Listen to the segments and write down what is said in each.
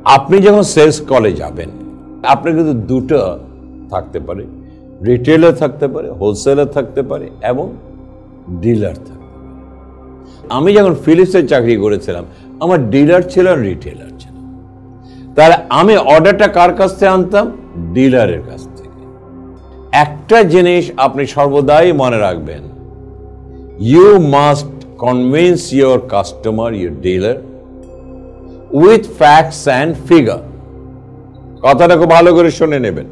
আপনি যখন সেলস কলে যাবেন, আপনার কিন্তু দুটো থাকতে পারে, রিটেলার থাকতে পারে, হোলসেলার থাকতে পারে এবং ডিলার থাকতে পারে। আমি যখন ফিলিপসের চাকরি করেছিলাম, আমার ডিলার ছিল আর রিটেলার ছিল। তাহলে আমি অর্ডারটা কার কাছ থেকে আনতাম? ডিলারের কাছ থেকে। একটা জিনিস আপনি সর্বদাই মনে রাখবেন, you must convince your customer, your dealer with facts and figure. কথাটা খুব ভালো করে শুনে নেবেন।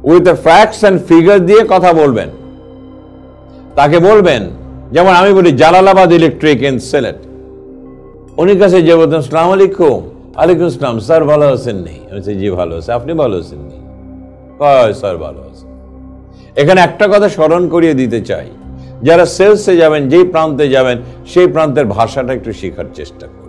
With the facts and figure দিয়ে কথা বলবেন। তাকে বলবেন, যেমন আমি বলি জালালাবাদ ইলেকট্রিক এন্ড সিলেট, উনি কাছে যে বলতেন আসসালামু আলাইকুম। আলাইকুম আসসালাম, স্যার ভালো আছেন? নেই। আমি বলছি জি ভালো আছে। আপনি ভালো আছেন? নেই। স্যার ভালো আছে। এখানে একটা কথা স্মরণ করিয়ে দিতে চাই, যারা সেলসে যাবেন, যেই প্রান্তে যাবেন সেই প্রান্তের ভাষাটা একটু শেখার চেষ্টা করবেন।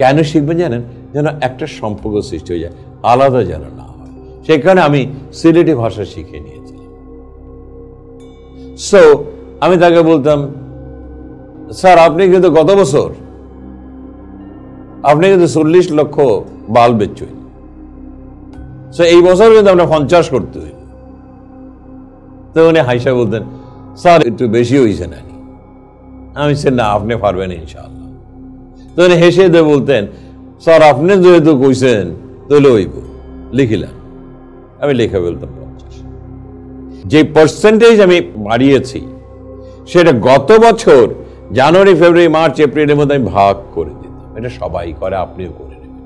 কেন শিখবেন জানেন? যেন একটা সম্পর্ক সৃষ্টি হয়ে যায়, আলাদা যেন না হয়। সেখানে আমি সিলেটি ভাষা শিখে নিয়েছিলাম। সো আমি তাকে বলতাম, স্যার আপনি কিন্তু গত বছর আপনি কিন্তু 40 লক্ষ বাল্ব বেচছেন, সো এই বছর কিন্তু আমরা 50 করতে হইব। তো উনি হাইসা বলতেন, স্যার একটু বেশি হয়েছে নাকি? আমি বলছি না, আপনি পারবেন ইনশাআল্লাহ। তো উনি হেসে দিয়ে বলতেন, স্যার আপনি যেহেতু কইছেন তাহলে হইব, লিখিলাম। আমি লিখে বলতাম 50। যে পার্সেন্টেজ আমি বাড়িয়েছি সেটা গত বছর জানুয়ারি, ফেব্রুয়ারি, মার্চ, এপ্রিলের মধ্যে আমি ভাগ করে দিতাম। এটা সবাই করে, আপনিও করে নেবেন।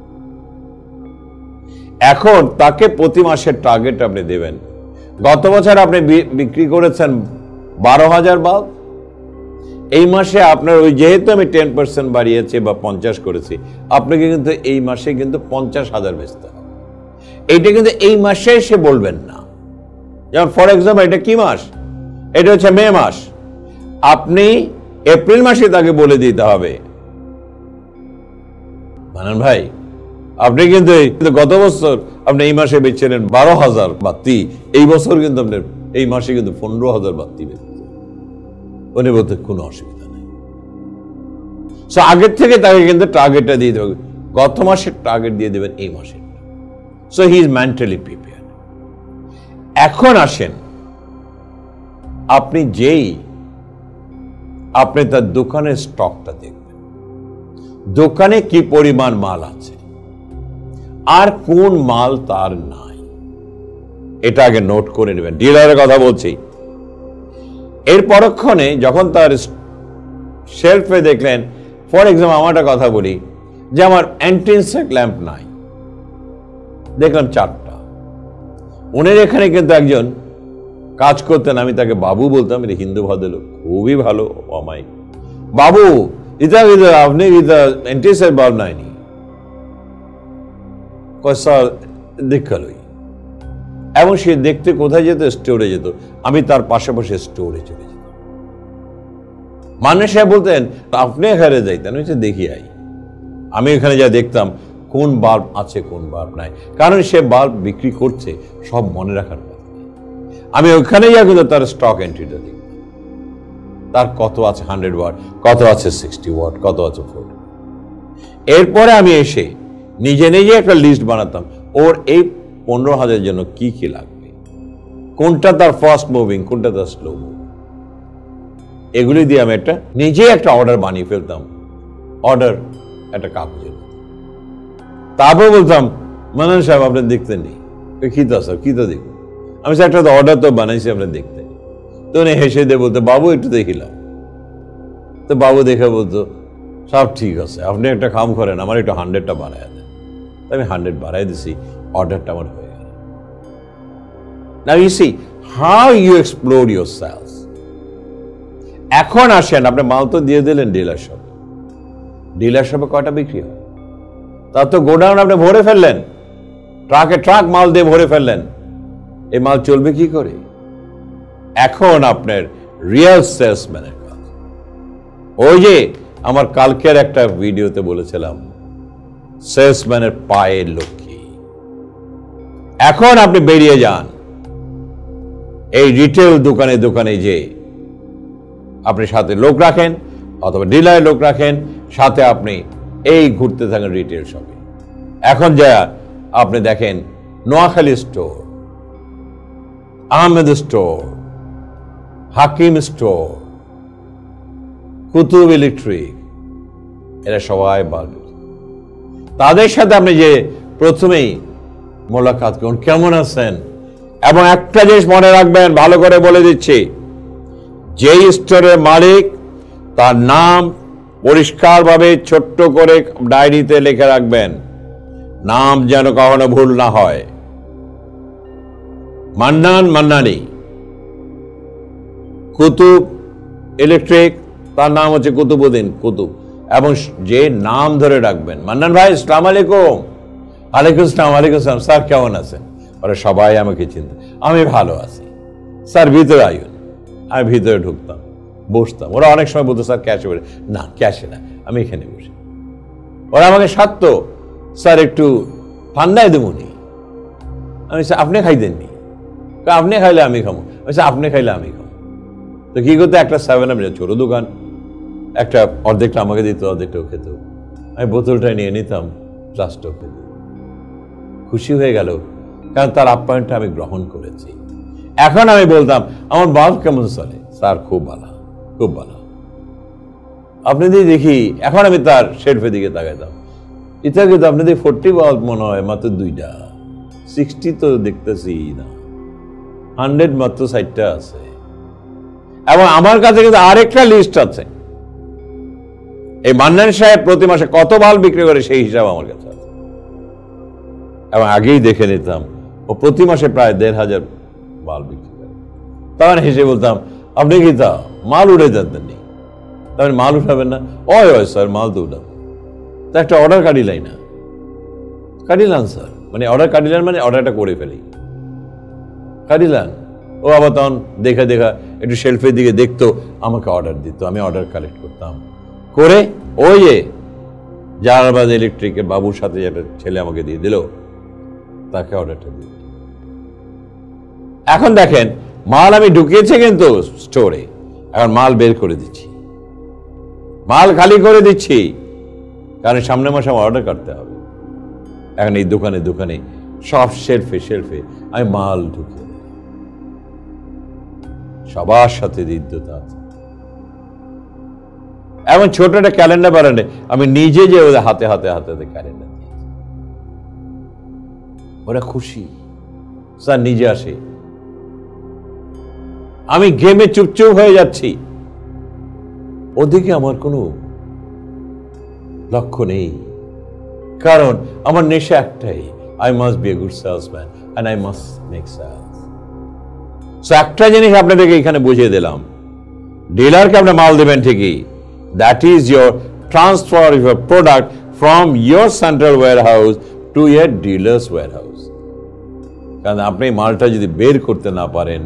এখন তাকে প্রতি মাসের টার্গেট আপনি দেবেন। গত বছর আপনি বিক্রি করেছেন 12,000 বাল্ব, এই মাসে আপনার ওই যেহেতু আমি 10% বাড়িয়েছি বা 50 করেছি, আপনাকে কিন্তু এই মাসে কিন্তু 50,000 বেচতে হবে। এইটা কিন্তু এই মাসে এসে বলবেন না। যেমন ফর এক্সাম্পল, এটা কি মাস? এটা হচ্ছে মে মাস। আপনি এপ্রিল মাসে তাকে বলে দিতে হবে, মানান ভাই আপনি কিন্তু গত বছর আপনি এই মাসে বেচছিলেন 12,000 বাতি, এই বছর কিন্তু আপনার এই মাসে কিন্তু 15,000 বাতি বেচতে। উনি বলতে কোনো অসুবিধা নেই। সো আগের থেকে তাকে কিন্তু টার্গেটটা দিয়ে দেবে, গত মাসের টার্গেট দিয়ে দেবেন এই মাসের। So he is mentally prepared. এখন আসেন, আপনি আপনি তার দোকানের স্টকটা দেখবেন, দোকানে কি পরিমাণ মাল আছে আর কোন মাল তার নাই, এটা আগে নোট করে নেবেন। ডিলারের কথা বলছি। এর পরক্ষণে যখন তার শেলফে দেখলেন, ফর এক্সাম্পল আমার একটা কথা বলি যে আমার অ্যান্টিনসেক ল্যাম্প নাই, দেখলাম 4টা। উনি এখানে কিন্তু একজন কাজ করতেন, আমি তাকে বাবু বলতাম, এটা হিন্দু ভদ্রলোক, খুবই ভালো অমায়িক। বাবু আপনি অ্যান্টিনসেক বাল্ব নাইনি? স্যার দেখালই। এবং সে দেখতে কোথায় যেত? স্টোরে যেত। আমি তার পাশাপাশি স্টোরে চলে যেতাম। মানুষ সাহেব বলতেন আপনি এখানে যাইতেন, আমি দেখি আই। আমি এখানে যা দেখতাম কোন বাল্ব আছে কোন বাল্ব নাই, কারণ সে বাল্ব বিক্রি করছে সব মনে রাখার কথা। আমি ওখানে যা কিন্তু তার স্টক এন্ট্রিটা দেখতাম, তার কত আছে 100 ওয়াট, কত আছে 60 ওয়াট, কত আছে 40। এরপরে আমি এসে নিজে নিজে একটা লিস্ট বানাতাম, ওর এই 15,000 জন্য কি কি লাগবে, কোনটা তার ফাস্ট মুভিং, কোনটা তার স্লো মুভিং, এগুলি দিয়ে আমি নিজে একটা অর্ডার বানিয়ে ফেলতাম। অর্ডার একটা কাগজের। তারপর বলতাম, মানান সাহেব আপনি দেখতে নেই, কি তো স্যার, কি তো দেখুন। আমি একটা অর্ডার তো বানাইছি, আপনি দেখতে। তো উনি হেসে দিয়ে বলতো, বাবু একটু দেখিলাম। তো বাবু দেখে বলতো, সব ঠিক আছে, আপনি একটা কাম করেন, আমার একটু 100টা বাড়ায় দেন। আমি 100 বাড়াই দিছি, অর্ডারটা আমার হয়ে গেল। Now you see how you explode your sales. এখন আসেন, আপনি মাল তো দিয়ে দিলেন ডিলার শপে। ডিলার শপে কয়টা বিক্রি হয়? তার তো গোডাউন আপনি ভরে ফেললেন, ট্রাকে ট্রাক মাল দিয়ে ভরে ফেললেন। এই মাল চলবে কি করে? এখন আপনার রিয়েল সেলসম্যানের কাজ। ওই যে আমার কালকের একটা ভিডিওতে বলেছিলাম, সেলসম্যানের পায়ের লক্ষ্মী। এখন আপনি বেরিয়ে যান, এই রিটেল দোকানে দোকানে যে আপনি সাথে লোক রাখেন, অথবা ডিলারে লোক রাখেন, সাথে আপনি এই ঘুরতে থাকেন রিটেল শপে। এখন যা আপনি দেখেন নোয়াখালী স্টোর, আহমেদ স্টোর, হাকিম স্টোর, কুতুব ইলেকট্রিক, এরা সবাই বাল্ব। তাদের সাথে আপনি যে প্রথমেই মোলাকাত করুন, কেমন আছেন। এবং একটা জিনিস মনে রাখবেন, ভালো করে বলে দিচ্ছি, যেই স্টোরের মালিক তার নাম পরিষ্কারভাবে ছোট্ট করে ডায়েরিতে লিখে রাখবেন, নাম যেন কখনো ভুল না হয়। মান্নান মান্নানি, কুতুব ইলেকট্রিক, তার নাম হচ্ছে কুতুবউদ্দিন কুতুব, এবং যে নাম ধরে রাখবেন, মান্নান ভাই আসসালামু আলাইকুম। ওয়ালাইকুম আসসালাম। ওয়ালাইকুম আসসালাম। স্যার কেমন আছেন? ওরা সবাই আমাকে চিনত। আমি ভালো আছি স্যার, ভিতরে আইন। আমি ভিতরে ঢুকতাম, বসতাম। ওরা অনেক সময় বলতো স্যার ক্যাশে বলে, না ক্যাশে না, আমি এখানে বসি। ওরা আমাকে সারত, স্যার একটু ঠান্ডায় দেবনি। আমি আপনি খাই দেননি, আপনি খাইলে আমি খাবো। আপনি খাইলে আমি খাবো। তো কি করতে, একটা 7-Up ছোট দোকান, একটা অর্ধেকটা আমাকে দিত, অর্ধেকটাও খেত। আমি বোতলটা নিয়ে নিতাম, গ্লাসটাও খেত। খুশি হয়ে গেল, কারণ তার আপ্যায়নটা আমি গ্রহণ করেছি। এখন আমি বলতাম আমার বাল্ব কেমন চলে? স্যার খুব ভালো, খুব ভালো। আপনি দিয়ে দেখি, এখন আমি তার শেলফের দিকে তাকাইতাম, এটা কিন্তু আপনাদের 40 বাল্ব মনে হয় মাত্র 2টা, 60 তো দেখতেছি না, 100 মাত্র 60টা আছে। এবং আমার কাছে কিন্তু আরেকটা লিস্ট আছে, এই মান্নান সাহেব প্রতি মাসে কত বাল্ব বিক্রি করে সেই হিসাব আমার কাছে আছে। এবং আগেই দেখে নিতাম ও প্রতি মাসে প্রায় 1,500 বাল্ব বিক্রি করে। তখন হেসে বলতাম, আপনি কি তা মাল উঠে যাতেন নি? তাহলে মাল উঠাবেন না? ওই স্যার মাল তো উঠাবেন। তা একটা অর্ডার কাটিলাই না? কাটিলাম স্যার, মানে অর্ডার কাটিলেন মানে অর্ডারটা করে ফেলি, কাটিলাম। ও আবার তখন দেখা দেখা একটু শেলফের দিকে দেখতো, আমাকে অর্ডার দিত, আমি অর্ডার কালেক্ট করতাম করে ওই যে জালালাবাদ ইলেকট্রিকের বাবুর সাথে যেটা ছেলে আমাকে দিয়ে দিল, তাকে অর্ডারটা দিল। এখন দেখেন মাল আমি ঢুকিয়েছি কিন্তু স্টোরে, এখন মাল বের করে দিচ্ছি, মাল খালি করে দিচ্ছি, কারণ সামনের মাসে আমার অর্ডার কাটতে হবে। এখন এই দোকানে দোকানে সব শেলফে শেলফে আমি মাল ঢুকে, সবার সাথে হৃদ্যতা আছে। এমন ছোট একটা ক্যালেন্ডার বানানে আমি নিজে যে ওদের হাতে হাতে হাতে হাতে ক্যালেন্ডার দিয়েছি। ওরা খুশি, স্যার নিজে আসে। আমি গেমে চুপচুপ হয়ে যাচ্ছি, ওদিকে আমার কোনো লক্ষ্য নেই, কারণ আমার নেশা একটাই, I must be a good salesman and I must make sales. So একটা জিনিস আপনাদেরকে এখানে বুঝিয়ে দিলাম, ডিলারকে আপনি মাল দেবেন ঠিকই, that is your transfer of your product from your central warehouse to your dealers warehouse. কারণ আপনি মালটা যদি বের করতে না পারেন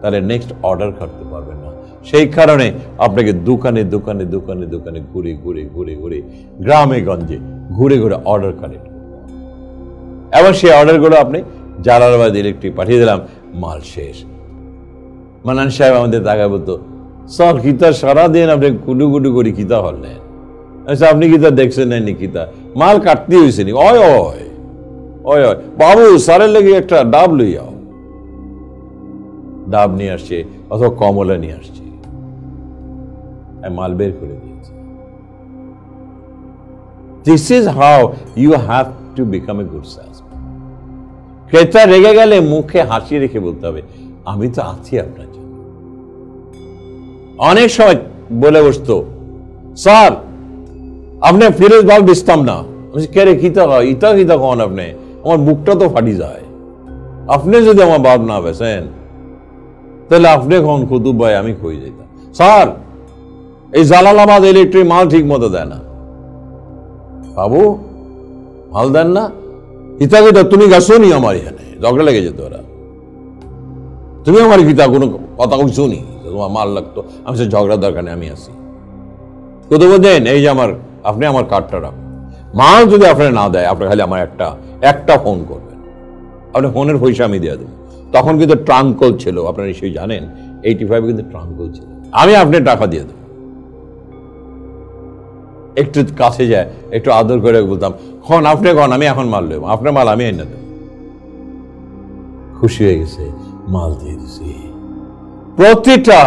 তাহলে নেক্সট অর্ডার করতে পারবেন না। সেই কারণে আপনাকে দোকানে দোকানে দোকানে দোকানে ঘুরে ঘুরে ঘুরে ঘুরে গ্রামে গঞ্জে ঘুরে ঘুরে অর্ডার কালেক্ট করতে হবে। এবং সেই অর্ডারগুলো আপনি জালালাবাদ ইলেকট্রিক পাঠিয়ে দিলাম, মাল শেষ। মান্নান সাহেব আমাদের তাকায় বলতো, স্যার কিতা সারাদিন আপনি কুডু কুডু করে কিতা হলেন? আচ্ছা আপনি কিতা দেখছেন না কিতা মাল কাটতে হয়েছে নি? ওয় ওয় ওয় ওয় বাবু স্যারের লেগে একটা ডাব লইয়াও। ডাব নিয়ে আসছে অথবা কমলা নিয়ে আসছে, মাল বের করে দিয়েছে। This is how you have to become a good salesman. ক্রেতা রেগে গেলে মুখে হাসি রেখে বলতে হবে, আমি তো আছি আপনার জন্য। অনেক সময় বলে বসতো, স্যার আপনি ফিরোজ বাল্ব বেচতাম না। কে রে কিতা হয় ইতা কিতা কন আপনি, আমার বুকটা তো ফাটি যায়। আপনি যদি আমার বাল্ব না বেচেন তাহলে আপনি কখন কুতুব ভাই আমি কই যেতাম। স্যার এই জালালাবাদ ইলেকট্রিক মাল ঠিক মতো দেয় না। বাবু মাল দেন না, ইতা কিতা তুমি গেছো নি আমার এখানে? ঝগড়া লেগে যেত ওরা, তুমি আমার গীতা কোনো কথা কইছো নি, তোমার মাল লাগতো। আমি সে ঝগড়ার দরকার নেই, আমি আসি। কোথাও বলছেন এই যে আমার আপনি আমার কার্ডটা রাখুন, মাল যদি আপনার না দেয় আপনি খালি আমার একটা ফোন করবেন, আপনি ফোনের পয়সা আমি দিয়ে দেবো। তখন কিন্তু ট্রাঙ্কল ছিল, আপনারা নিশ্চয়ই জানেন 85 কিন্তু ট্রাঙ্কল ছিল, আমি আপনার টাকা দিয়ে দেবো। একটু কাছে যায়, একটু আদর করে বলতাম, খন আপনি খন, আমি এখন মাল লইব, আপনার মাল আমি এনে দেব। খুশি হয়ে গেছে, মাল দিয়ে দিছি। প্রতিটা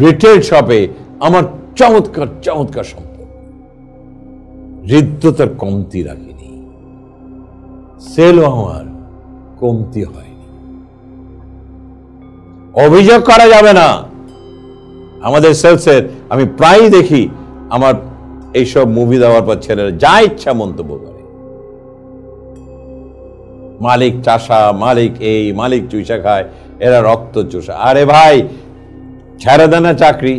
রিটেল শপে আমার চমৎকার চমৎকার সম্পর্ক, হৃদ্যতার কমতি রাখিনি, সেল আমার কমতি হয়নি। অভিযোগ করা যাবে না আমাদের সেলসের। আমি প্রায় দেখি আমার এইসব মুভি দেওয়ার পর ছেলেরা যা ইচ্ছা মন্তব্য করে, মালিক চাষা, মালিক এই, মালিক চুষা খায়, এরা রক্ত চুষা। আরে ভাই ছেড়ে দেন না চাকরি,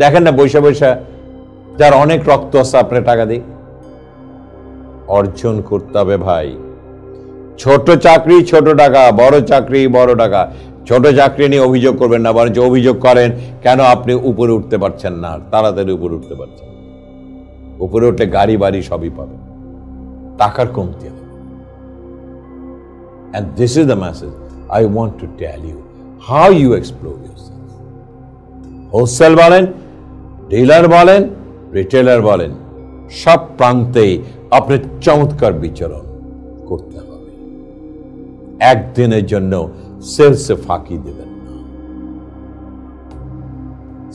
দেখেন না বৈশা বৈশা যার অনেক রক্ত আছে আপনি টাকা দিই। অর্জন করতে হবে ভাই। ছোট চাকরি ছোট টাকা, বড় চাকরি বড় টাকা। ছোট চাকরি নিয়ে অভিযোগ করবেন না, বরঞ্চ অভিযোগ করেন কেন আপনি উপরে উঠতে পারছেন না, তাড়াতাড়ি উপরে উঠতে পারছেন। উপরে উঠে গাড়ি বাড়ি সবই পাবেন, টাকার কমতি হবে। And this is the message I want to tell you, how you explore yourself. Wholesale বলেন, ডিলার বলেন, রিটেলার বলেন, সব প্রান্তেই আপনি চমৎকার বিচরণ করতে হবে। একদিনের জন্য সেলসে ফাঁকি দেবেন না।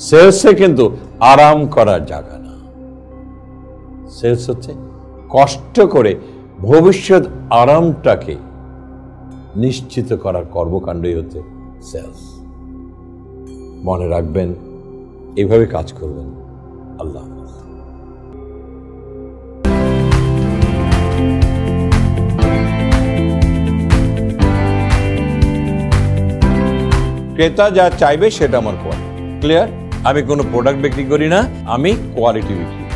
সেলসে কিন্তু আরাম করার জায়গা না। সেলস হচ্ছে কষ্ট করে ভবিষ্যৎ আরামটাকে নিশ্চিত করার কর্মকাণ্ডই হচ্ছে সেলস। মনে রাখবেন, এইভাবে কাজ করবেন। আল্লাহ হাফেজ। ক্রেতা যা চাইবে সেটা আমার কোয়ালিটি। ক্লিয়ার? আমি কোনো প্রোডাক্ট বিক্রি করি না, আমি কোয়ালিটি বিক্রি করি।